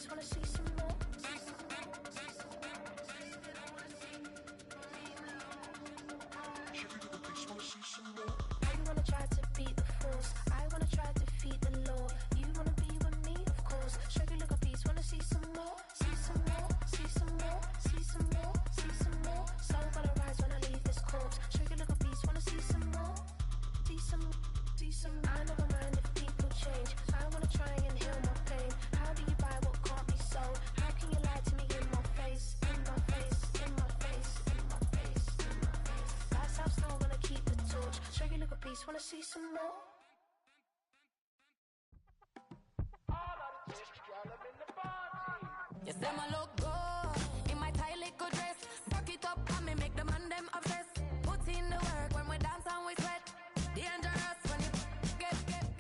piece, wanna see some more. You wanna try to beat the force, I wanna try to defeat the law. You wanna be with me, of course. Show you look a piece, wanna see some more. See some more, see some more, see some more, see some more. Soul gonna rise when I leave this corpse. Show you look a piece, wanna see some more. See some, see some. I never mind if people change. I wanna try and heal my pain. How do you buy what can't be sold? How can you lie to me in my face? In my face, in my face, in my face, in my face. That's how still wanna keep the torch. Show you look a piece, wanna see some more. You say my look good in my tight little dress. Rock it up and me make the man them obsessed. Put in the work when we dance and we sweat. Dangerous when you get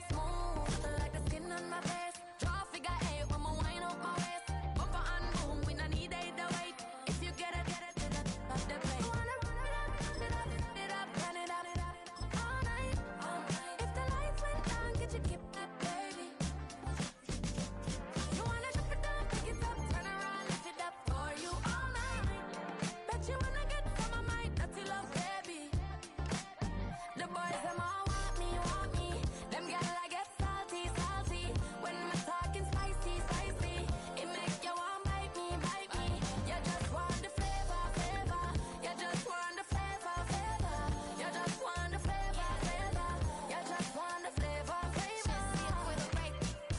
smooth like the skin on my face. Draw figure eight when we wind up my waist. Bumper and boom, we no need either weight. If you get it, off the plate. Wanna run it up, run it up, all night, all night. If the lights went down, get you keep that baby. You wanna drop it down, pick it up, turn around, lift it up for you all night. Bet you wanna get from my mind, dirty love, baby. The boys them all want me, want me. Them gyal I get salty, salty. When I'm talking spicy, spicy, it make you want bite me, bite me. You just want the flavor, flavor. You just want the flavor, flavor. You just want the flavor, flavor. You just want the flavor, flavor. With a break.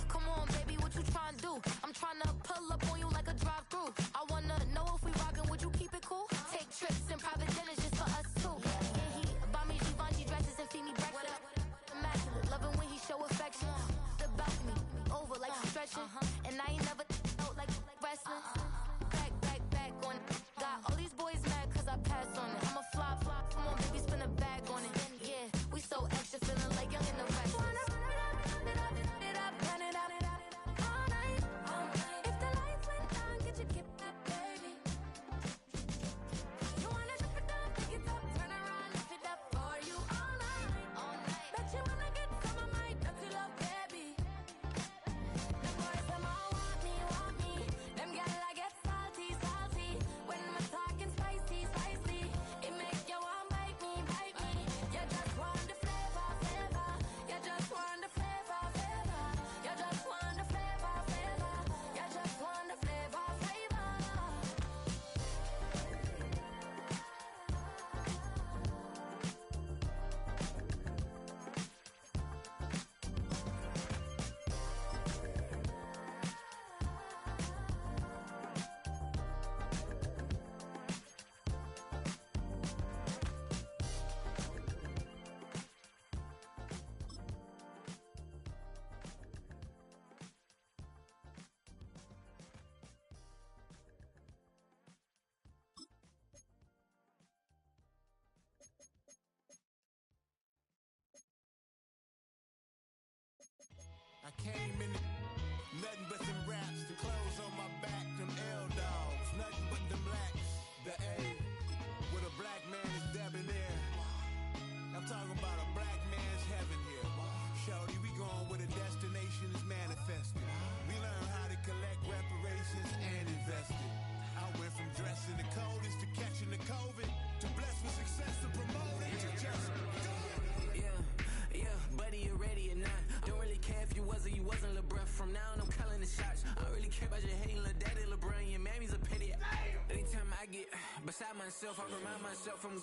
Come on, baby, what you tryna do? I'm tryna pull up on you like a drive-through. I wanna know if we rockin', would you keep it cool? Take trips and private dinners just for us two. Yeah, he buy me Givenchy dresses and feed me breakfast. Immaculate, loving when he show affection. The balcony, over like stretching. And I ain't never out like wrestling. Back on it. Got all these boys mad cause I passed on it. I'm a flop, come on baby, spin a bag on it. Yeah, we so extra, feeling like young in the rest. Wanna run it up, run it up, all night, all night. If the lights went down, get you keep that baby. You wanna drop it down, pick it up, turn around, lift it up for you all night, all night. Bet you wanna get some of my dirty love, baby. The boys them all want me, want me. Them gyal I get salty, salty. When I'm talking spicy, spicy, it make you want bite me, bite me. You just want the flavor, flavor. You just want the flavor, flavor. You just want the flavor, flavor. You just want the flavor, flavor. I came in nothing but them raps, the clothes on my back, them L-dogs, nothing but them blacks, the A, with a black man is debonair. I'm talking about a black man's heaven here. Shorty, we going where the destination is manifested. We learn how to collect reparations and invest it. I went from dressing the coldest to catching the COVID, to blessed with success to promote it, to just do it. Yeah, buddy, you ready or not? Don't really care if you was or you wasn't LeBron. From now on, I'm calling the shots. I don't really care about your hating little daddy LeBron. Your mammy's a pity. Anytime I get beside myself, I remind myself from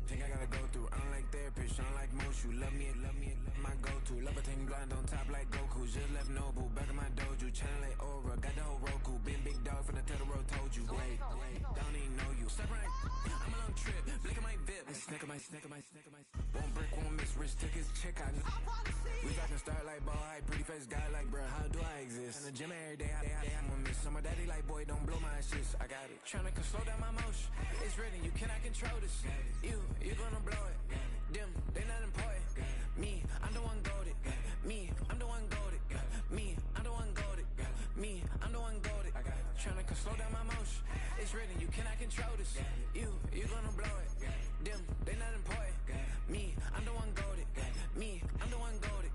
think I gotta go through. I don't like therapists, I don't like most. You love me, my go-to. Love a thing blind on top like Goku. Just left Nobu, back in my dojo. Channel like Aura, got the whole Roku. Been big dog from the Tether Road, told you. Wait, don't even know you. Step right, I'm a long trip. Blick at my VIP. Snicker my. One brick, one miss, rich tickets, check out. We talking start like ball hype, pretty face guy like bruh. How do I exist? In the gym every day, I'm a miss. So my daddy like, boy, don't blow my shit. I got it. Tryna slow down my motion. It's written, you cannot control this. You gonna blow it. Them, they not important. Me, I'm the one goaded. Me, I'm the one goaded. Me, I'm the one goaded. Me, I'm the one goaded. Tryna slow down my motion. It's written, you cannot control this. You gonna blow it. Them, they not important. Me, I'm the one goaded. Me, I'm the one goaded.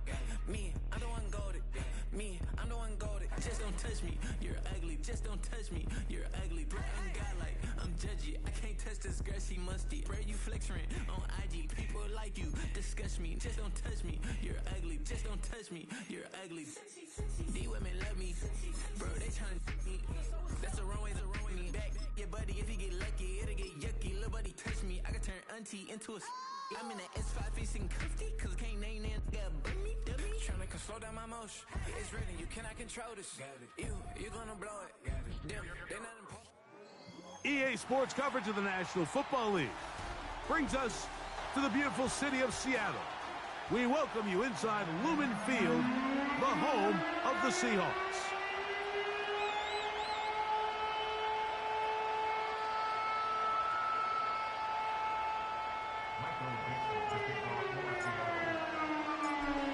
Me, I'm the one goaded. Me, I'm the one goaded. just don't touch me. You're ugly, just don't touch me. You're ugly, threatening God like I'm judgy. I can't touch this girl, she musty. Where you flexing on IG? People like you disgust me. Just don't touch me. You're ugly, just don't touch me. You're ugly. These women love me, bro. They trying to me. That's the wrong way. Me back, yeah, buddy. If he get lucky, it'll get yucky. Little buddy touch me, I can turn auntie into a. I'm in that S5 facing comfy, cause I can't name that guy but me, dummy. Tryna slow down my motion. It's written, you cannot control this. You gonna blow it. Damn, they're not important. EA Sports coverage of the National Football League brings us to the beautiful city of Seattle. We welcome you inside Lumen Field, the home of the Seahawks.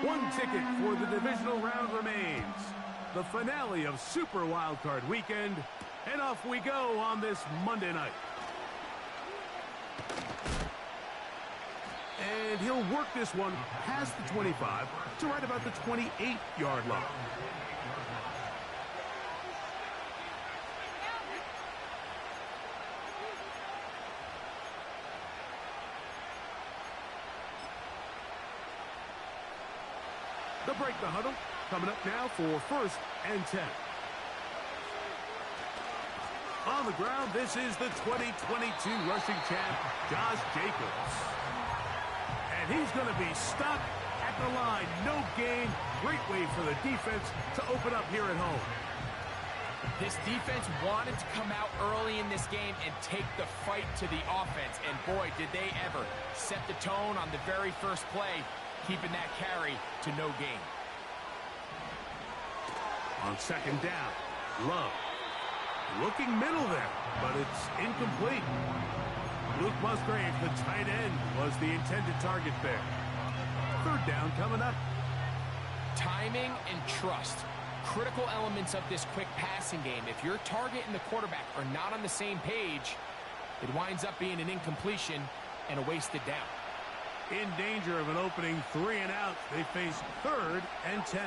One ticket for the divisional round remains. The finale of Super Wildcard Weekend. And off we go on this Monday night. And he'll work this one past the 25 to right about the 28-yard line. They'll break the huddle. Coming up now for 1st and 10. On the ground, this is the 2022 rushing champ, Josh Jacobs. And he's going to be stopped at the line. No gain. Great way for the defense to open up here at home. This defense wanted to come out early in this game and take the fight to the offense. And boy, did they ever set the tone on the very first play, keeping that carry to no gain. On 2nd down, Love. Looking middle there, but it's incomplete. Luke Musgrave, the tight end, was the intended target there. 3rd down coming up. Timing and trust. Critical elements of this quick passing game. If your target and the quarterback are not on the same page, it winds up being an incompletion and a wasted down. In danger of an opening 3 and out, they face 3rd and 10.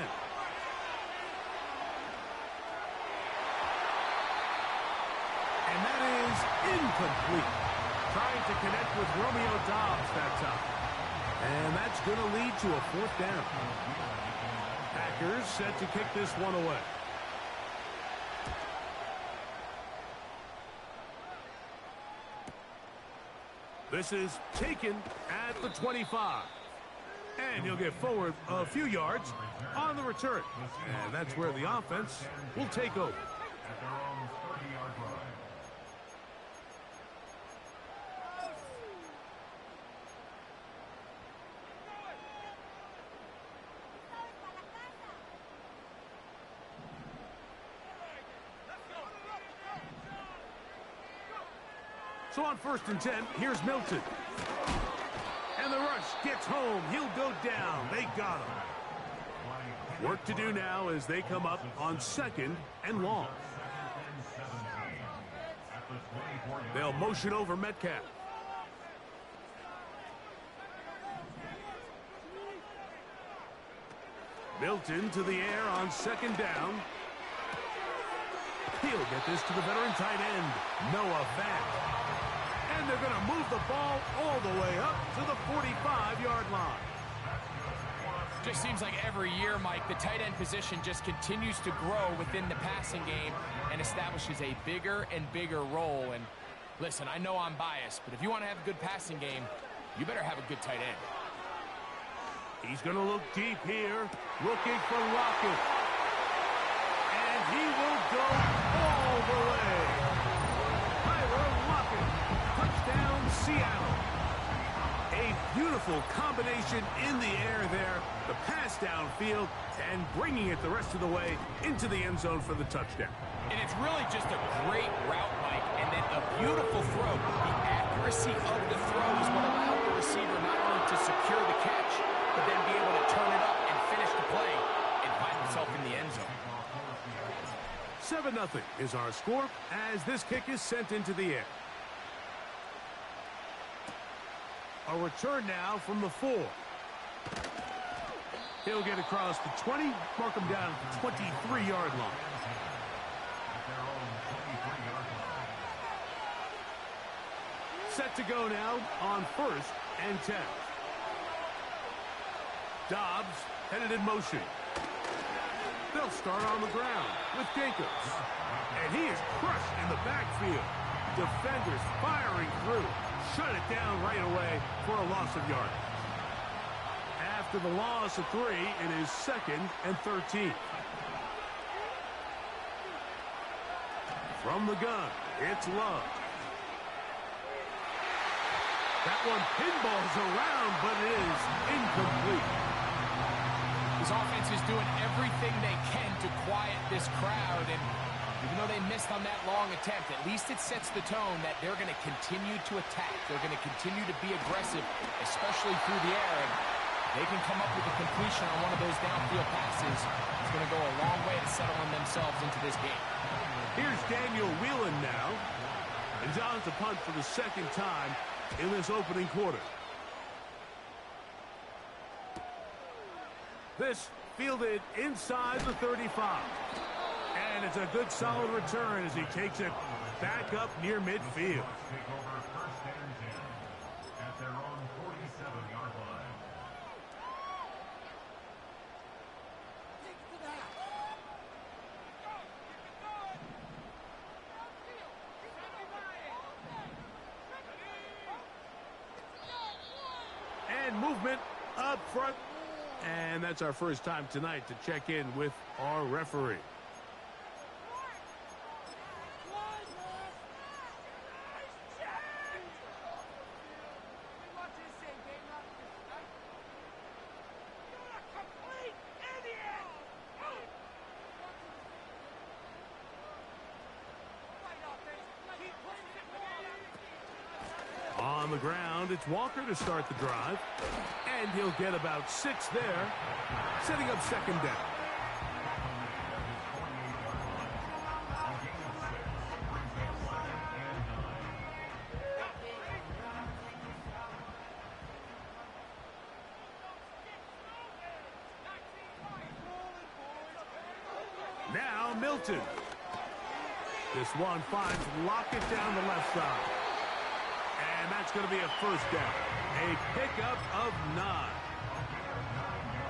And that is incomplete. Trying to connect with Romeo Dobbs that time. And that's going to lead to a 4th down. Packers set to kick this one away. This is taken at the 25. And he'll get forward a few yards on the return. And that's where the offense will take over. So on 1st and 10, here's Milton. And the rush gets home. He'll go down. They got him. Work to do now as they come up on 2nd and long. They'll motion over Metcalf. Milton to the air on 2nd down. He'll get this to the veteran tight end, Noah Fant. And they're going to move the ball all the way up to the 45-yard line. Just seems like every year, Mike, the tight end position just continues to grow within the passing game and establishes a bigger and bigger role. And listen, I know I'm biased, but if you want to have a good passing game, you better have a good tight end. He's going to look deep here, looking for Lockett. And he will go all the way. Tyler Lockett, touchdown Seattle. A beautiful combination in the air there, the pass downfield, and bringing it the rest of the way into the end zone for the touchdown. And it's really just a great route, Mike, and then a beautiful throw. The accuracy of the throw is what allowed the receiver not only to secure the catch, but then be able to turn it up and finish the play and find himself in the end zone. 7-0 is our score as this kick is sent into the air. A return now from the 4. He'll get across the 20, mark him down at the 23-yard line. Set to go now on 1st and 10. Dobbs headed in motion. They'll start on the ground with Jacobs. And he is crushed in the backfield. Defenders firing through. Shut it down right away for a loss of yardage. After the loss of 3, it is 2nd and 13. From the gun, it's Love. That one pinballs around, but it is incomplete. This offense is doing everything they can to quiet this crowd, and even though they missed on that long attempt, at least it sets the tone that they're going to continue to attack. They're going to continue to be aggressive, especially through the air, and they can come up with a completion on one of those downfield passes. It's going to go a long way to settling themselves into this game. Here's Daniel Whelan now, and John's to punt for the 2nd time in this opening quarter. This fielded inside the 35. And it's a good solid return as he takes it back up near midfield. And movement up front. And that's our first time tonight to check in with our referee. On the ground, it's Walker to start the drive. And he'll get about 6 there, setting up 2nd down. Now Milton. This one finds Lockett down the left side. And that's going to be a 1st down. A pickup of 9.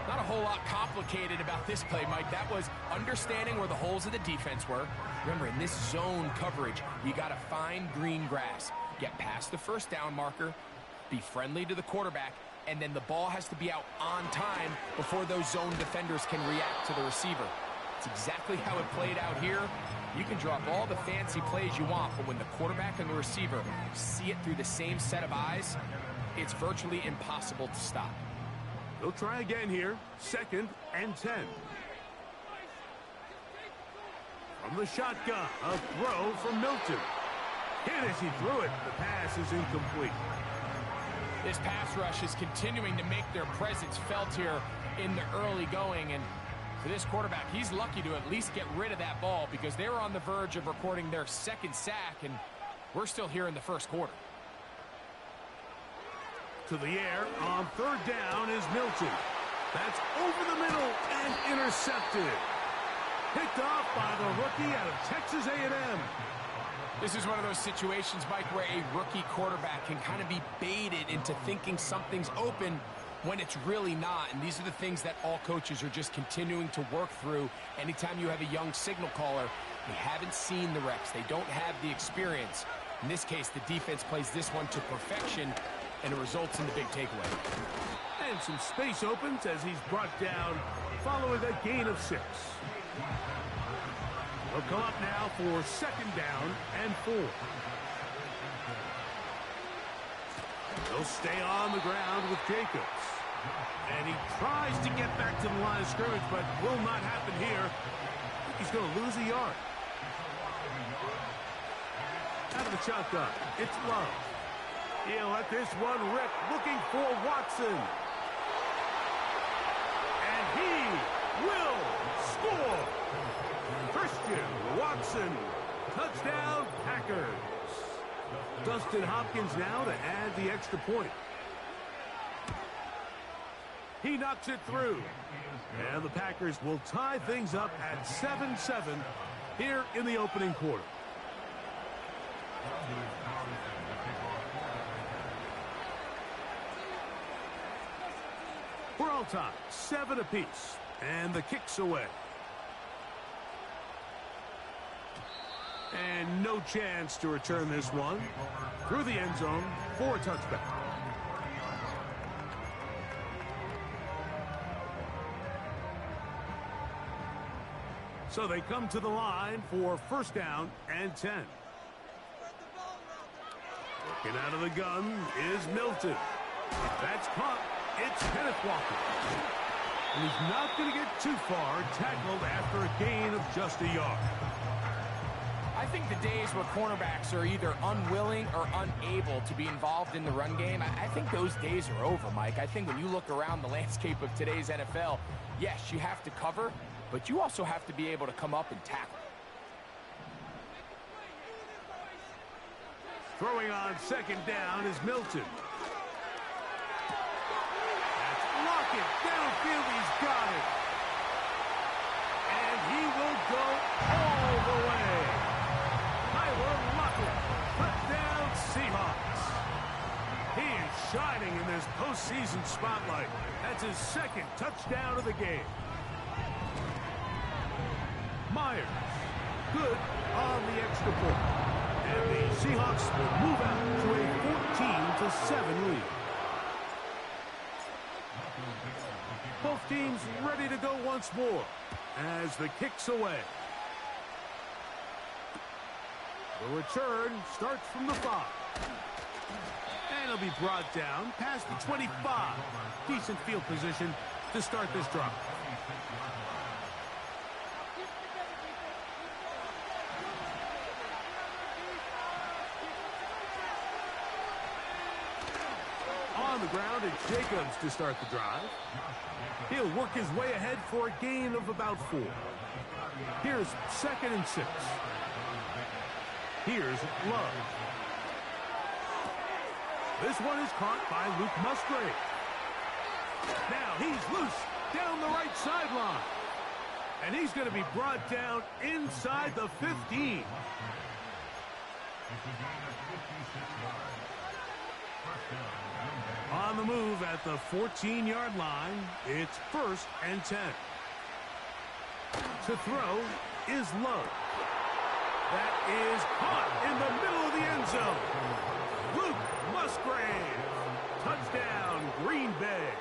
Not a whole lot complicated about this play, Mike. That was understanding where the holes of the defense were. Remember, in this zone coverage, you got to find green grass. Get past the 1st down marker, be friendly to the quarterback, and then the ball has to be out on time before those zone defenders can react to the receiver. It's exactly how it played out here. You can drop all the fancy plays you want, but when the quarterback and the receiver see it through the same set of eyes, it's virtually impossible to stop. They'll try again here. 2nd and 10. From the shotgun, a throw from Milton. Hit as he threw it. The pass is incomplete. This pass rush is continuing to make their presence felt here in the early going, and for this quarterback, he's lucky to at least get rid of that ball because they were on the verge of recording their 2nd sack, and we're still here in the 1st quarter. To the air on 3rd down is Milton. That's over the middle and intercepted. Picked off by the rookie out of Texas A&M. This is one of those situations, Mike, where a rookie quarterback can kind of be baited into thinking something's open when it's really not. And these are the things that all coaches are just continuing to work through. Anytime you have a young signal caller, they haven't seen the reps. They don't have the experience. In this case, the defense plays this one to perfection, and it results in the big takeaway. And some space opens as he's brought down following a gain of 6. They'll come up now for 2nd down and 4. They'll stay on the ground with Jacobs. And he tries to get back to the line of scrimmage, but will not happen here. He's going to lose a yard. Out of the shotgun, it's Love. He'll let this one rip, looking for Watson. And he will score. Christian Watson, touchdown Packers. Dustin Hopkins now to add the extra point. He knocks it through. And the Packers will tie things up at 7-7 here in the opening quarter. We're all tied, 7 apiece, and the kick's away. And no chance to return this one through the end zone for a touchback. So they come to the line for first down and 10. Working out of the gun is Milton. That's caught. It's Kenneth Walker. And he's not going to get too far, tackled after a gain of just a yard. I think the days where cornerbacks are either unwilling or unable to be involved in the run game, I think those days are over, Mike. I think when you look around the landscape of today's NFL, yes, you have to cover, but you also have to be able to come up and tackle. Throwing on second down is Milton. That's Lockett. Downfield, he's got it. And he will go all the way. Lockett, touchdown Seahawks. He is shining in this postseason spotlight. That's his second touchdown of the game. Myers, good on the extra point. And the Seahawks will move out to a 14-7 lead. Both teams ready to go once more as the kick's away. The return starts from the 5. And it'll be brought down past the 25. Decent field position to start this drive. On the ground, it's Jacobs to start the drive. He'll work his way ahead for a gain of about 4. Here's 2nd and 6. Here's Love. This one is caught by Luke Musgrave. Now he's loose down the right sideline. And he's going to be brought down inside the 15. On the move at the 14-yard line, it's 1st and 10. To throw is Love. That is caught in the middle of the end zone. Luke Musgrave. Touchdown, Green Bay.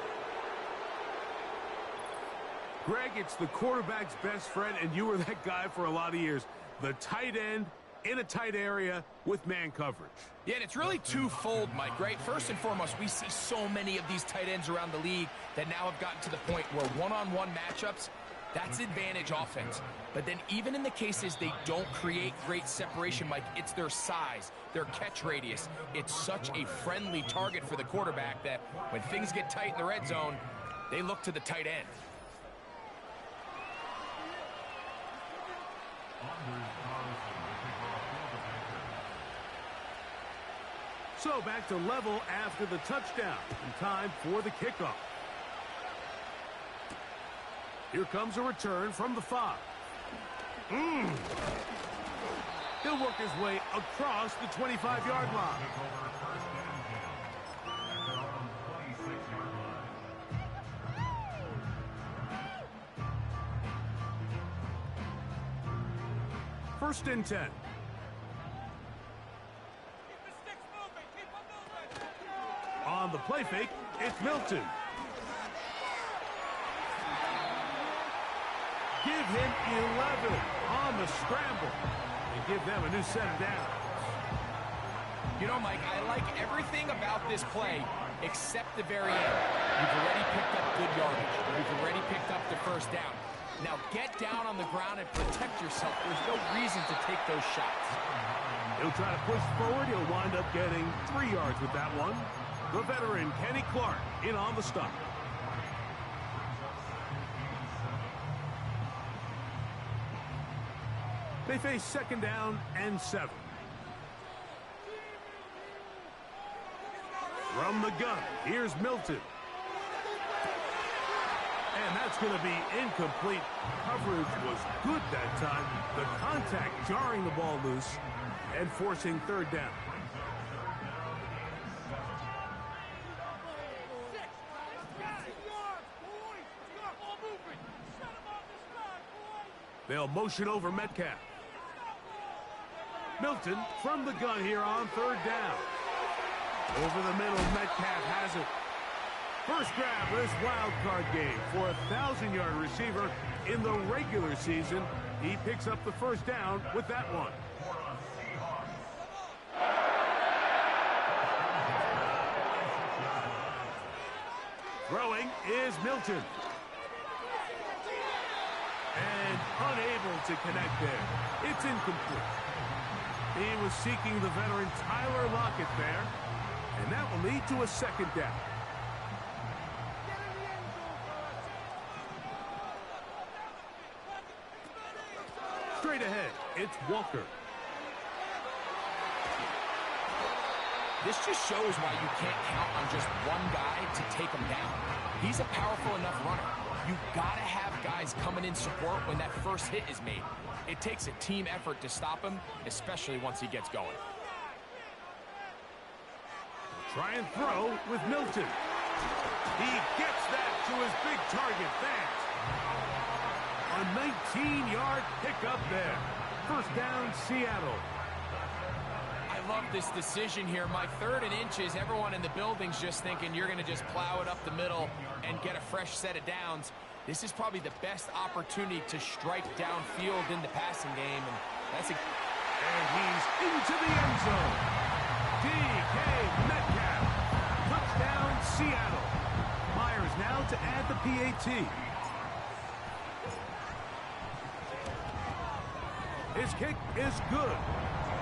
Greg, it's the quarterback's best friend, and you were that guy for a lot of years. The tight end in a tight area with man coverage. Yeah, and it's really twofold, Mike, right? First and foremost, we see so many of these tight ends around the league that now have gotten to the point where one-on-one matchups, that's advantage offense. But then even in the cases they don't create great separation, Mike, it's their size, their catch radius. It's such a friendly target for the quarterback that when things get tight in the red zone, they look to the tight end. So back to level after the touchdown. And time for the kickoff. Here comes a return from the 5. He'll work his way across the 25-yard line. First and 10. On the play fake, it's Milton. Give him 11 on the scramble and give them a new set of downs. You know, Mike, I like everything about this play except the very end. You've already picked up good yardage. You've already picked up the first down. Now get down on the ground and protect yourself. There's no reason to take those shots. He'll try to push forward. He'll wind up getting 3 yards with that one. The veteran, Kenny Clark, in on the stop. They face second down and 7. From the gun, here's Milton. And that's going to be incomplete. Coverage was good that time. The contact jarring the ball loose and forcing third down. They'll motion over Metcalf. Milton from the gun here on third down. Over the middle, Metcalf has it. First grab of this wild card game for a 1,000-yard receiver in the regular season. He picks up the first down with that one. Throwing is Milton. And unable to connect there. It's incomplete. He was seeking the veteran Tyler Lockett there. And that will lead to a second down. Straight ahead, it's Walker. This just shows why you can't count on just one guy to take him down. He's a powerful enough runner. You've got to have guys coming in support when that first hit is made. It takes a team effort to stop him, especially once he gets going. Try and throw with Milton. He gets that to his big target fast. A 19-yard pickup there. First down, Seattle. I love this decision here. My 3rd and inches, everyone in the building's just thinking you're going to just plow it up the middle and get a fresh set of downs. This is probably the best opportunity to strike downfield in the passing game. And that's and he's into the end zone. DK Metcalf. Touchdown, Seattle. Myers now to add the PAT. His kick is good.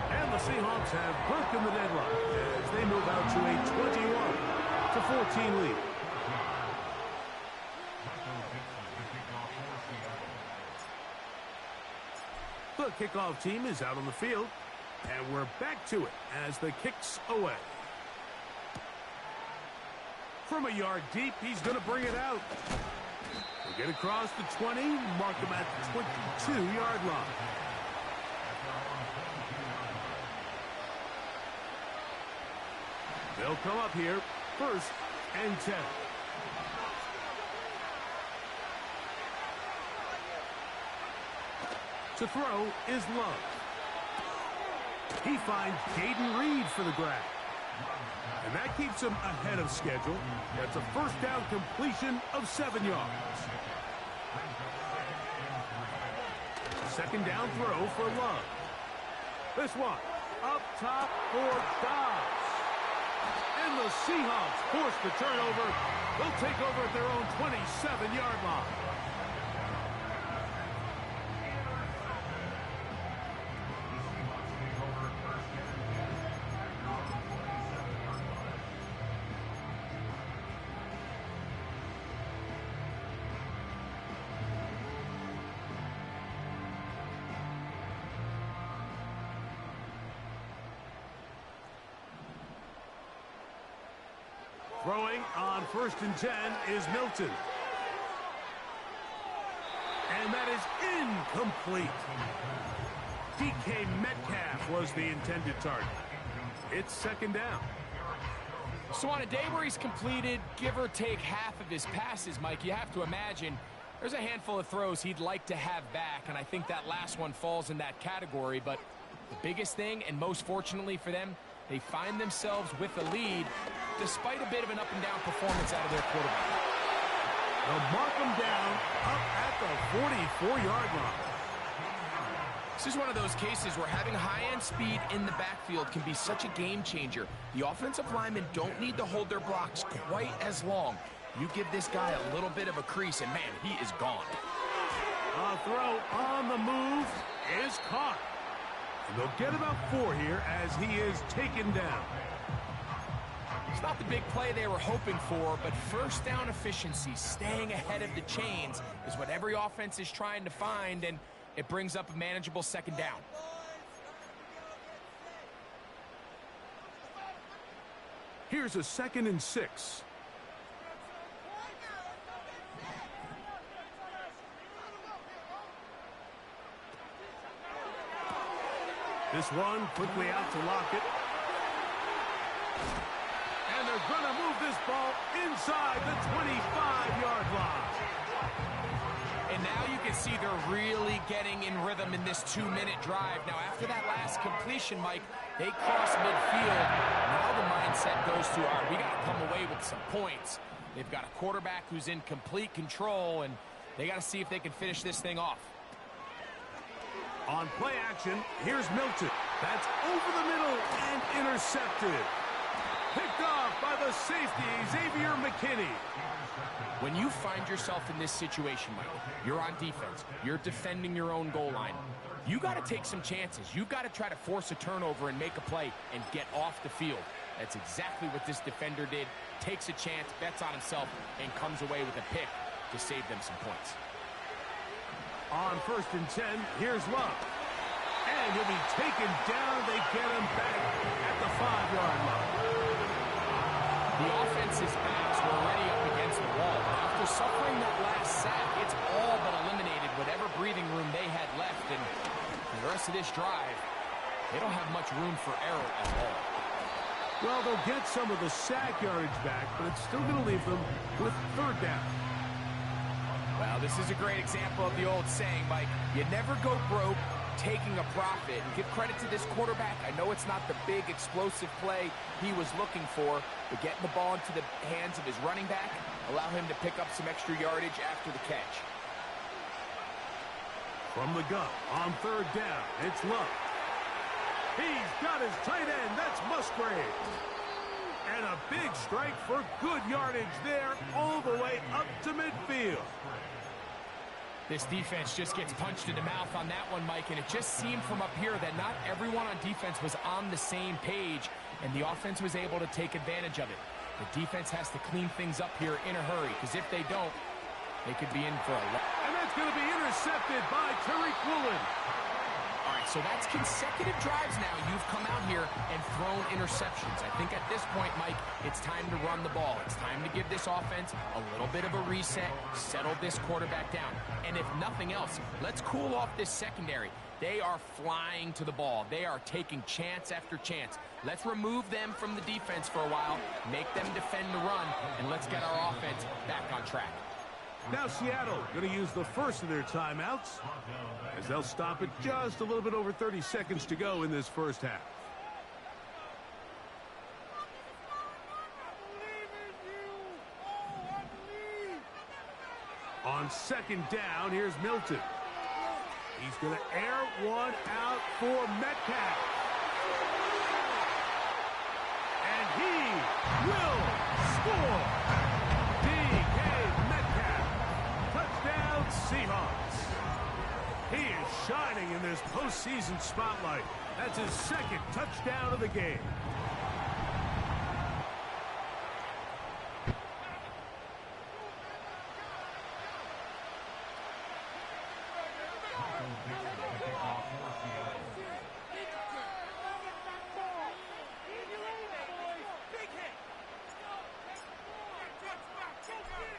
And the Seahawks have broken the deadlock as they move out to a 21-14 lead. The kickoff team is out on the field, and we're back to it as the kick's away. From a yard deep, he's going to bring it out. They get across the 20, mark him at the 22-yard line. They'll come up here, 1st and 10. To throw is Love. He finds Jaden Reed for the grab. And that keeps him ahead of schedule. That's a first down completion of 7 yards. Second down throw for Love. This one, up top for Dobbs. And the Seahawks force the turnover. They'll take over at their own 27-yard line. Throwing on 1st and 10 is Milton. And that is incomplete. DK Metcalf was the intended target. It's second down. So on a day where he's completed, give or take half of his passes, Mike, you have to imagine there's a handful of throws he'd like to have back, and I think that last one falls in that category. But the biggest thing, and most fortunately for them, they find themselves with a lead despite a bit of an up-and-down performance out of their quarterback. They'll mark them down up at the 44-yard line. This is one of those cases where having high-end speed in the backfield can be such a game changer. The offensive linemen don't need to hold their blocks quite as long. You give this guy a little bit of a crease, and man, he is gone. A throw on the move is caught. And they'll get about 4 here as he is taken down. It's not the big play they were hoping for, but first down efficiency, staying ahead of the chains, is what every offense is trying to find, and it brings up a manageable second down. Here's a 2nd and 6. This one quickly out to Lockett. And they're going to move this ball inside the 25-yard line. And now you can see they're really getting in rhythm in this 2-minute drive. Now, after that last completion, Mike, they cross midfield. Now the mindset goes to, all right, we got to come away with some points. They've got a quarterback who's in complete control, and they got to see if they can finish this thing off. On play action, here's Milton. That's over the middle and intercepted. Picked off by the safety, Xavier McKinney. When you find yourself in this situation, Mike, you're on defense, you're defending your own goal line, you got to take some chances. You've got to try to force a turnover and make a play and get off the field. That's exactly what this defender did. Takes a chance, bets on himself, and comes away with a pick to save them some points. On 1st and 10, here's Love. And he'll be taken down. They get him back at the 5-yard line. The offense's backs were already up against the wall. After suffering that last sack, it's all but eliminated whatever breathing room they had left. And for the rest of this drive, they don't have much room for error at all. Well, they'll get some of the sack yardage back, but it's still going to leave them with 3rd down. Well, this is a great example of the old saying, Mike, you never go broke taking a profit. And give credit to this quarterback. I know it's not the big explosive play he was looking for, but getting the ball into the hands of his running back, allow him to pick up some extra yardage after the catch. From the gun, on 3rd down, it's Love. He's got his tight end. That's Musgrave. And a big strike for good yardage there all the way up to midfield. This defense just gets punched in the mouth on that one, Mike, and it just seemed from up here that not everyone on defense was on the same page, and the offense was able to take advantage of it. The defense has to clean things up here in a hurry, because if they don't, they could be in for a lot. And that's going to be intercepted by Tariq Woolen. All right, so that's consecutive drives now. You've come out here and thrown interceptions. I think at this point, Mike, it's time to run the ball. It's time to give this offense a little bit of a reset, settle this quarterback down. And if nothing else, let's cool off this secondary. They are flying to the ball. They are taking chance after chance. Let's remove them from the defense for a while, make them defend the run, and let's get our offense back on track. Now Seattle going to use the first of their timeouts as they'll stop it just a little bit over 30 seconds to go in this first half. On 2nd down, here's Milton. He's going to air one out for Metcalf. And he will score. Seahawks. He is shining in this postseason spotlight. That's his 2nd touchdown of the game.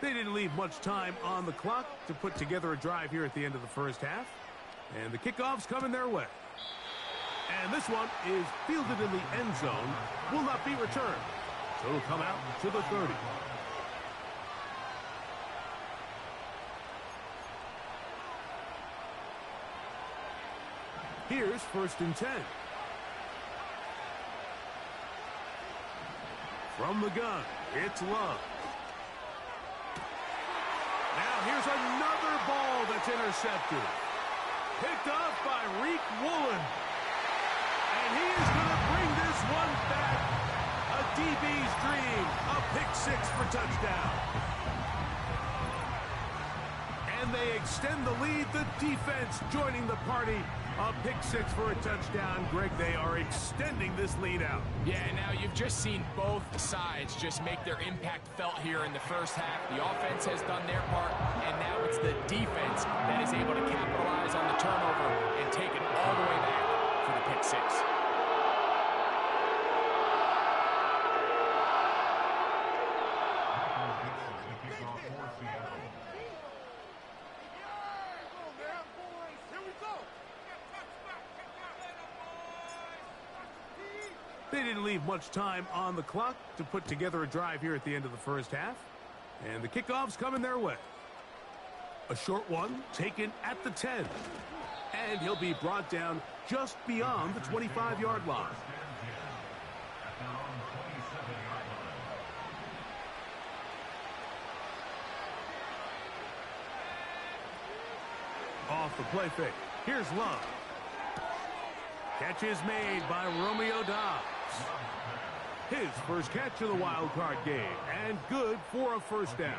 They didn't leave much time on the clock to put together a drive here at the end of the first half. And the kickoff's coming their way. And this one is fielded in the end zone. Will not be returned. So it'll come out to the 30. Here's 1st and 10. From the gun, it's Love. Now here's another ball that's intercepted. Picked off by Tariq Woolen. And he is going to bring this one back. A DB's dream. A pick-6 for touchdown. And they extend the lead. The defense joining the party. A pick-6 for a touchdown. Greg, they are extending this lead out. Yeah, and now you've just seen both sides just make their impact felt here in the first half. The offense has done their part, and now it's the defense that is able to capitalize on the turnover and take it all the way back for the pick-6. They didn't leave much time on the clock to put together a drive here at the end of the first half. And the kickoff's coming their way. A short one taken at the 10. And he'll be brought down just beyond the 25-yard line. Off the play fake. Here's Love. Catch is made by Romeo Dobbs. His first catch of the wild card game, and good for a first down.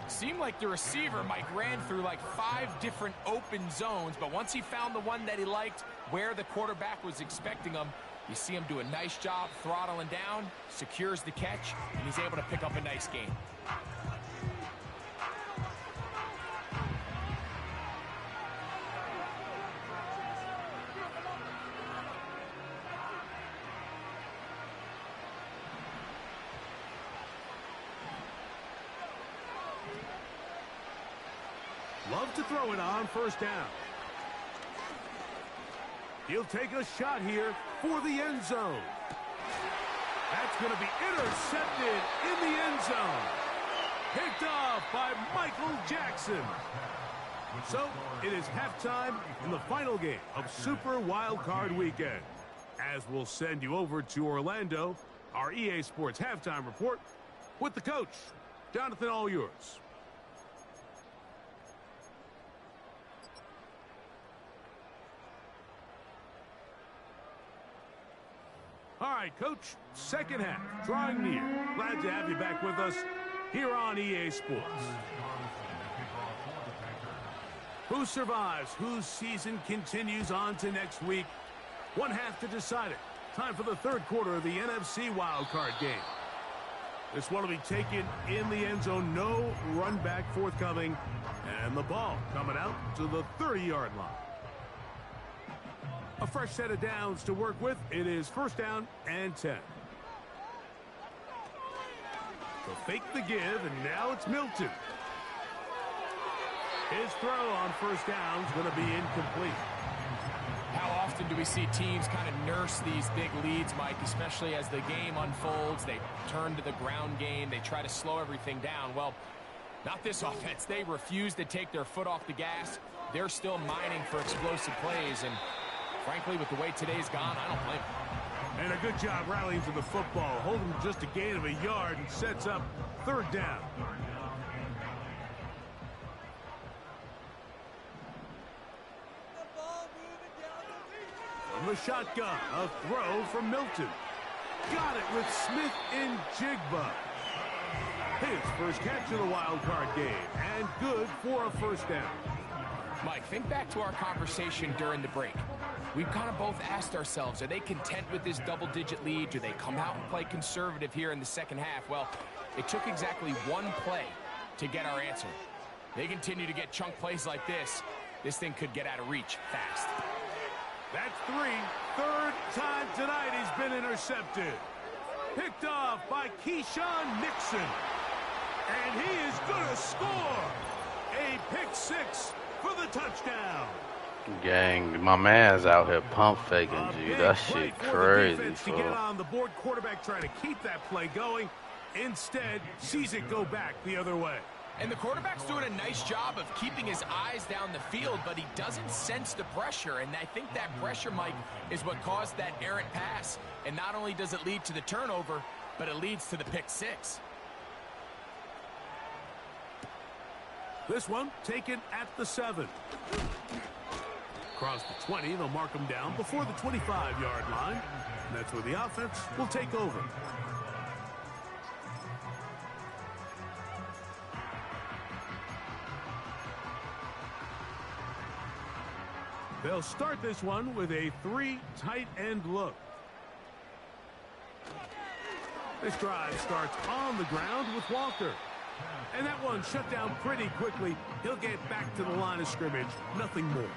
Seemed like the receiver, Mike, ran through like 5 different open zones, but once he found the one that he liked, where the quarterback was expecting him, you see him do a nice job throttling down, secures the catch, and he's able to pick up a nice gain. Love to throw it on first down. He'll take a shot here for the end zone. That's going to be intercepted in the end zone. Picked off by Michael Jackson. So it is halftime in the final game of Super Wild Card Weekend. As we'll send you over to Orlando, our EA Sports halftime report with the coach, Jonathan, all yours. All right, Coach, second half, drawing near. Glad to have you back with us here on EA Sports. Who survives? Whose season continues on to next week? One half to decide it. Time for the third quarter of the NFC wildcard game. This one will be taken in the end zone. No run back forthcoming. And the ball coming out to the 30-yard line. A fresh set of downs to work with. It is first down and 10. So fake the give, and now it's Milton. His throw on first down is going to be incomplete. How often do we see teams kind of nurse these big leads, Mike, especially as the game unfolds? They turn to the ground game. They try to slow everything down. Well, not this offense. They refuse to take their foot off the gas. They're still mining for explosive plays, and frankly, with the way today's gone, I don't blame him. And a good job rallying to the football, holding just a gain of a yard and sets up third down. From the shotgun, a throw from Milton. Got it with Smith in Jigba. His first catch of the wild card game, and good for a first down. Mike, think back to our conversation during the break. We've kind of both asked ourselves, are they content with this double-digit lead? Do they come out and play conservative here in the second half? Well, it took exactly one play to get our answer. They continue to get chunk plays like this. This thing could get out of reach fast. That's 3. Third time tonight he's been intercepted. Picked off by Keyshawn Nixon. And he is going to score. A pick 6 for the touchdown. Gang, my man's out here pump faking, G. That shit crazy. To get on the board, quarterback trying to keep that play going. Instead, sees it go back the other way. And the quarterback's doing a nice job of keeping his eyes down the field, but he doesn't sense the pressure. And I think that pressure, Mike, is what caused that errant pass. And not only does it lead to the turnover, but it leads to the pick 6. This one taken at the 7. Across the 20, they'll mark him down before the 25-yard line. And that's where the offense will take over. They'll start this one with a 3 tight end look. This drive starts on the ground with Walker. And that one shut down pretty quickly. He'll get back to the line of scrimmage. Nothing more.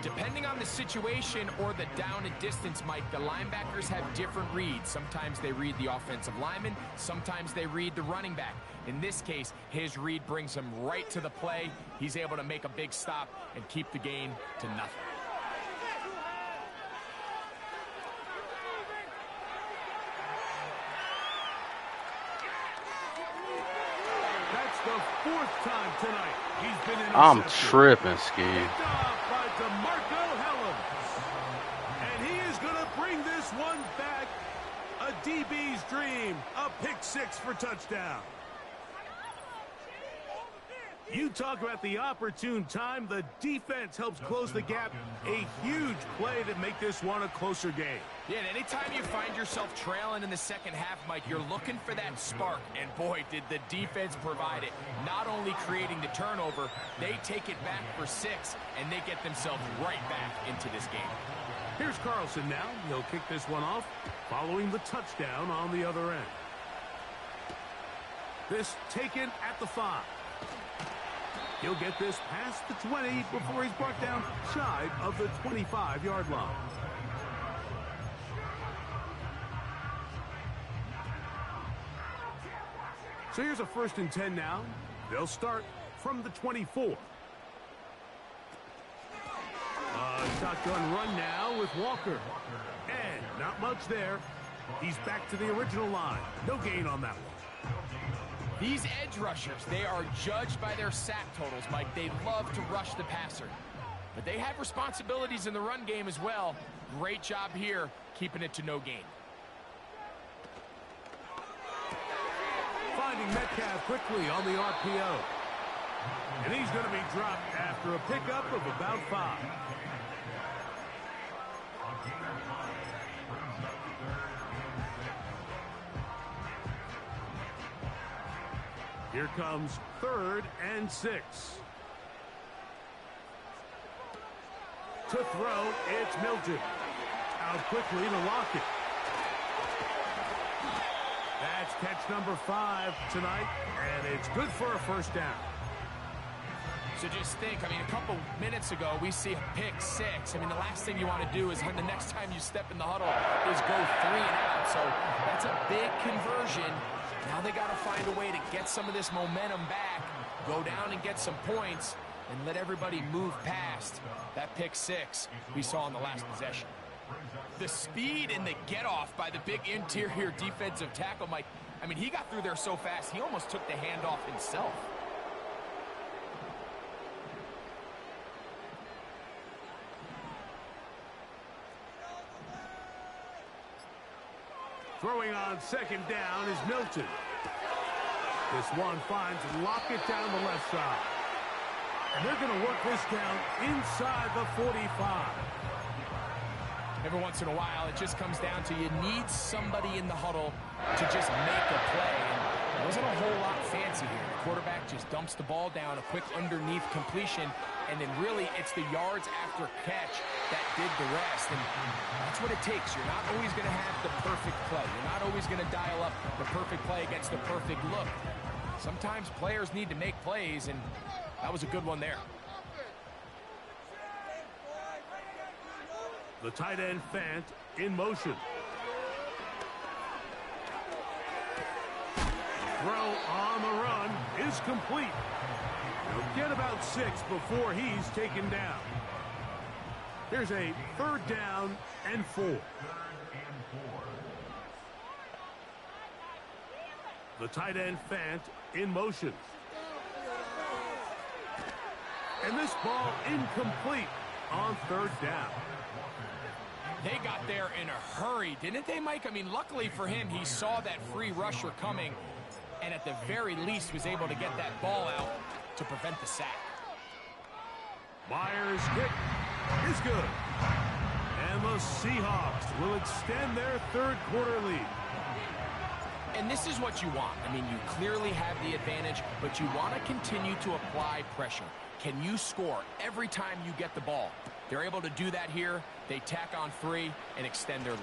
Depending on the situation or the down and distance, Mike, the linebackers have different reads. Sometimes they read the offensive lineman. Sometimes they read the running back. In this case, his read brings him right to the play. He's able to make a big stop and keep the gain to nothing. time tonight. He's been I'm intercepted. tripping, Ski. Picked off by DeMarco Hellams. And he is going to bring this one back. A DB's dream. A pick six for touchdown. You talk about the opportune time. The defense helps close the gap. A huge play to make this one a closer game. Yeah, and anytime you find yourself trailing in the second half, Mike, you're looking for that spark. And boy, did the defense provide it. Not only creating the turnover, they take it back for 6, and they get themselves right back into this game. Here's Carlson now. He'll kick this one off, following the touchdown on the other end. This taken at the 5. He'll get this past the 20 before he's brought down shy of the 25-yard line. So here's a 1st and 10 now. They'll start from the 24. Shotgun run now with Walker. And not much there. He's back to the original line. No gain on that one. These edge rushers, they are judged by their sack totals, Mike. They love to rush the passer. But they have responsibilities in the run game as well. Great job here, keeping it to no gain. Finding Metcalf quickly on the RPO. And he's going to be dropped after a pickup of about 5. Here comes 3rd and 6. To throw, it's Milton. Out quickly to Lockett. That's catch number 5 tonight, and it's good for a 1st down. So just think, I mean, a couple minutes ago, we see a pick 6. I mean, the last thing you want to do is the next time you step in the huddle is go 3 and out. So that's a big conversion. Now they got to find a way to get some of this momentum back, go down and get some points, and let everybody move past that pick 6 we saw in the last possession. The speed and the get-off by the big interior defensive tackle, Mike, I mean, he got through there so fast, he almost took the handoff himself. Throwing on 2nd down is Milton. This one finds Lockett down the left side. And they're going to work this down inside the 45. Every once in a while, it just comes down to you need somebody in the huddle to just make a play. And it wasn't a whole lot fancy here. The quarterback just dumps the ball down, a quick underneath completion, and then really it's the yards after catch that did the rest. And that's what it takes. You're not always going to have the perfect play. You're not always going to dial up the perfect play against the perfect look. Sometimes players need to make plays, and that was a good one there. The tight end Fant in motion. Throw on the run is complete. He'll get about 6 before he's taken down. Here's a 3rd down and 4. The tight end Fant in motion. And this ball incomplete on 3rd down. They got there in a hurry, didn't they, Mike? I mean, luckily for him, he saw that free rusher coming and at the very least was able to get that ball out to prevent the sack. Myers' kick is good. And the Seahawks will extend their 3rd quarter lead. And this is what you want. I mean, you clearly have the advantage, but you want to continue to apply pressure. Can you score every time you get the ball? They're able to do that here. They tack on 3 and extend their lead.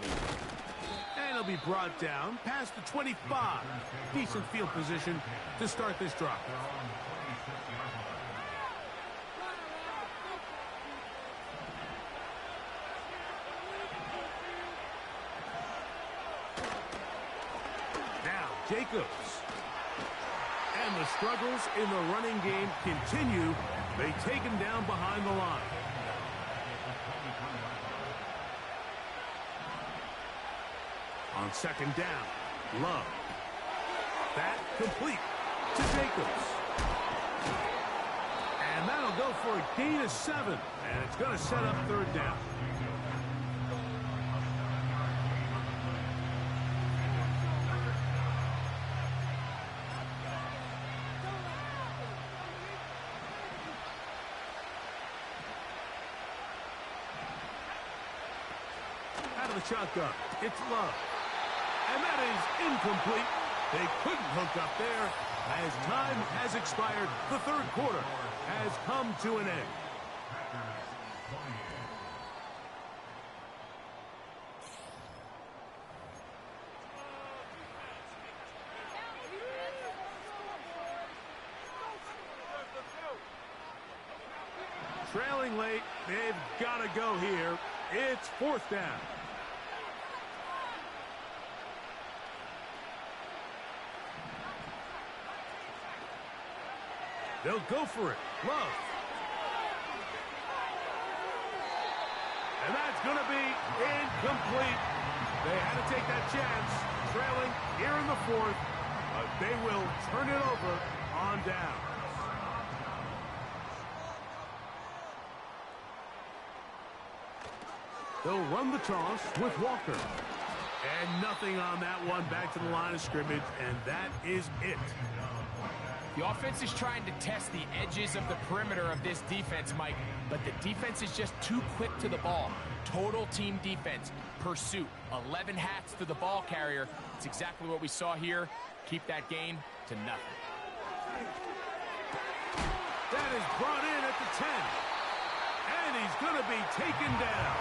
And he'll be brought down past the 25. Decent field position to start this drive. Now, Jacobs. And the struggles in the running game continue. They take him down behind the line. On 2nd down, Love. That complete to Jacobs. And that'll go for a gain of 7. And it's going to set up third down. Out of the shotgun, it's Love. And that is incomplete. They couldn't hook up there. As time has expired, the third quarter has come to an end. Trailing late, they've got to go here. It's fourth down. They'll go for it. Love. And that's going to be incomplete. They had to take that chance, trailing here in the fourth, but they will turn it over on down. They'll run the toss with Walker. And nothing on that one, back to the line of scrimmage, and that is it. The offense is trying to test the edges of the perimeter of this defense, Mike, but the defense is just too quick to the ball. Total team defense, pursuit, 11 hats to the ball carrier. It's exactly what we saw here. Keep that gain to nothing. That is brought in at the 10. And he's going to be taken down.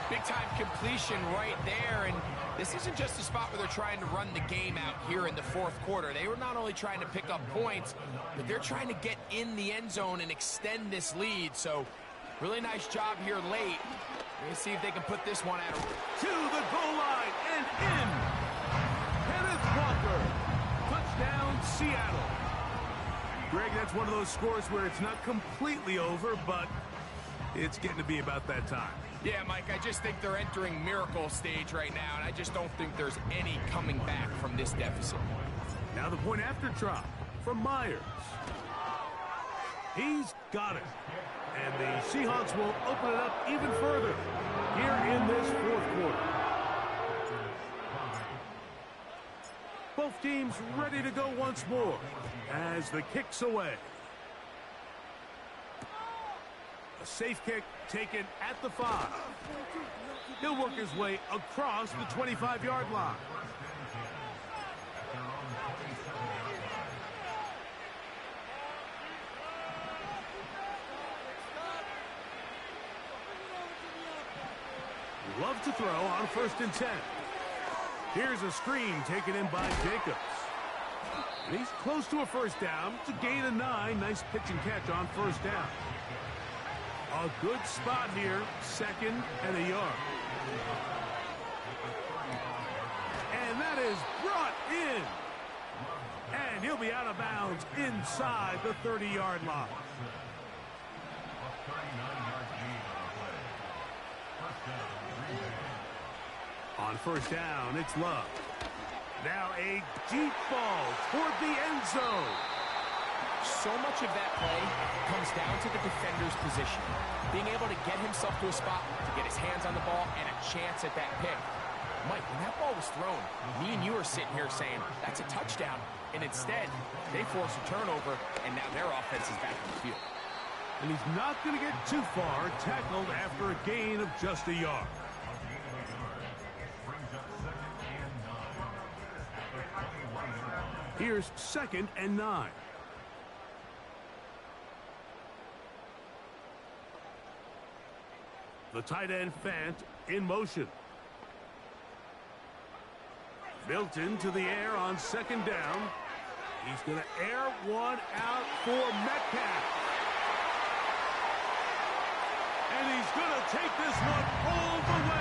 Big-time completion right there, and this isn't just a spot where they're trying to run the game out here in the fourth quarter. They were not only trying to pick up points, but they're trying to get in the end zone and extend this lead. So, really nice job here late. We're going to see if they can put this one out. To the goal line and in. Kenneth Walker. Touchdown, Seattle. Greg, that's one of those scores where it's not completely over, but it's getting to be about that time. Yeah, Mike, I just think they're entering miracle stage right now, and I just don't think there's any coming back from this deficit. Now the point after drop from Myers. He's got it. And the Seahawks will open it up even further here in this fourth quarter. Both teams ready to go once more as the kick's away. A safe kick taken at the 5. He'll work his way across the 25-yard line. Love to throw on 1st and 10. Here's a screen taken in by Jacobs. And he's close to a first down. It's a gain of 9. Nice pitch and catch on 1st down. A good spot here, 2nd and a yard. And that is brought in. And he'll be out of bounds inside the 30-yard line. On 1st down, it's Love. Now a deep ball toward the end zone. So much of that play comes down to the defender's position. Being able to get himself to a spot, to get his hands on the ball, and a chance at that pick. Mike, when that ball was thrown, me and you are sitting here saying, that's a touchdown. And instead, they force a turnover, and now their offense is back in the field. And he's not going to get too far, tackled after a gain of just a yard. Here's 2nd and 9. The tight end Fant in motion. Built into the air on 2nd down. He's going to air one out for Metcalf. And he's going to take this one all the way.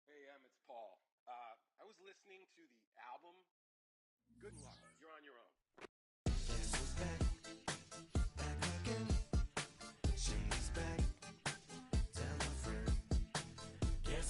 Hey, it's Paul. I was listening to the album. Good luck. You're on your own. Guess who's back? Back again. She's back. Tell a friend. Guess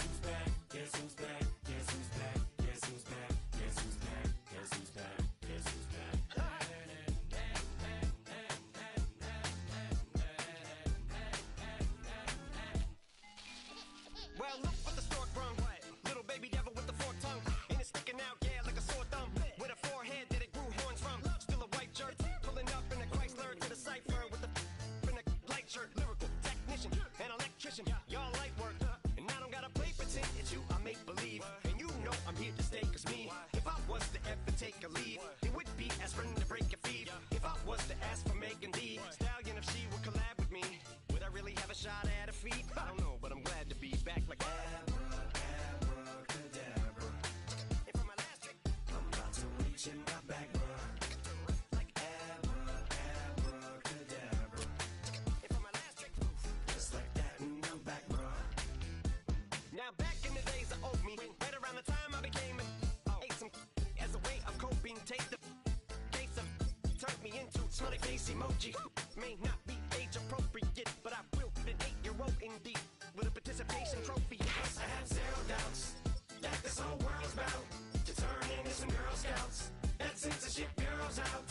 smiley face emoji. May not be age appropriate, but I will fit an 8-year-old indeed with a participation trophy. Plus I have zero doubts that this whole world's about to turn into some Girl Scouts. That censorship bureau's out.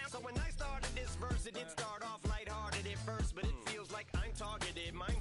So when I started this verse, it did start off lighthearted at first, but it feels like I'm targeted. My